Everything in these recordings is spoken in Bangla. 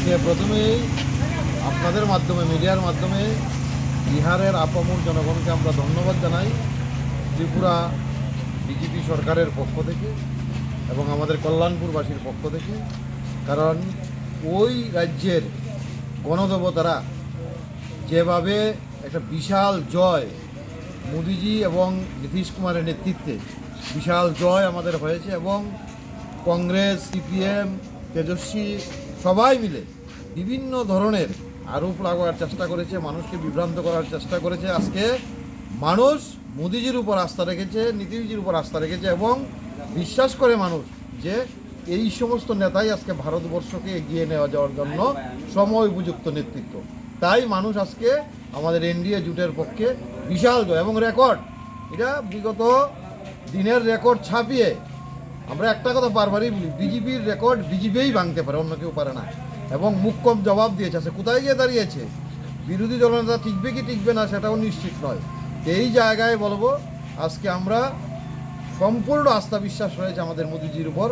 আজকে প্রথমেই আপনাদের মাধ্যমে, মিডিয়ার মাধ্যমে বিহারের আপামর জনগণকে আমরা ধন্যবাদ জানাই ত্রিপুরা বিজেপি সরকারের পক্ষ থেকে এবং আমাদের কল্যাণপুরবাসীর পক্ষ থেকে। কারণ ওই রাজ্যের গণদেবতারা যেভাবে একটা বিশাল জয় মোদিজি এবং নীতিশ কুমারের নেতৃত্বে বিশাল জয় আমাদের হয়েছে, এবং কংগ্রেস, সিপিএম, তেজস্বী সবাই মিলে বিভিন্ন ধরনের আরোপ লাগাবার চেষ্টা করেছে, মানুষকে বিভ্রান্ত করার চেষ্টা করেছে। আজকে মানুষ মোদিজির উপর আস্থা রেখেছে, নীতিশজির উপর আস্থা রেখেছে এবং বিশ্বাস করে মানুষ যে এই সমস্ত নেতাই আজকে ভারতবর্ষকে এগিয়ে নেওয়া যাওয়ার জন্য সময় উপযুক্ত নেতৃত্ব। তাই মানুষ আজকে আমাদের এনডিএ জোটের পক্ষে বিশাল জয় এবং রেকর্ড, এটা বিগত দিনের রেকর্ড ছাপিয়ে আমরা একটা কথা বারবারই বলি, বিজেপির রেকর্ড বিজেপিই ভাঙতে পারে, অন্য কেউ পারে না। এবং মুখ্যম জবাব দিয়েছে, আছে কোথায় গিয়ে দাঁড়িয়েছে, বিরোধী দলনেতা টিকবে কি টিকবে না সেটাও নিশ্চিত নয়। এই জায়গায় বলবো আজকে আমরা সম্পূর্ণ আস্থা বিশ্বাস রয়েছে আমাদের মোদিজির উপর,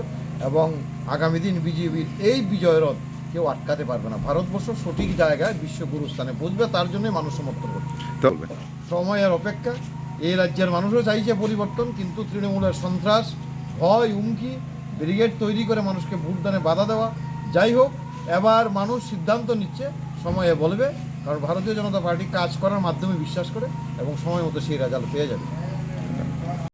এবং আগামী দিন বিজেপির এই বিজয় রথ কেউ আটকাতে পারবে না। ভারতবর্ষ সঠিক জায়গায় বিশ্বগুরু স্থানে পৌঁছবে, তার জন্যই মানুষ সমর্থন করছে। সময়ের অপেক্ষা। এই রাজ্যের মানুষও চাইছে পরিবর্তন, কিন্তু তৃণমূলের সন্ত্রাস, ভয়, হুমকি, ব্রিগেড তৈরি করে মানুষকে ভোটদানে বাধা দেওয়া। যাই হোক, এবার মানুষ সিদ্ধান্ত নিচ্ছে, সময়ে বলবে। কারণ ভারতীয় জনতা পার্টি কাজ করার মাধ্যমে বিশ্বাস করে এবং সময় মতো সেই রেজাল্ট পেয়ে যাবে।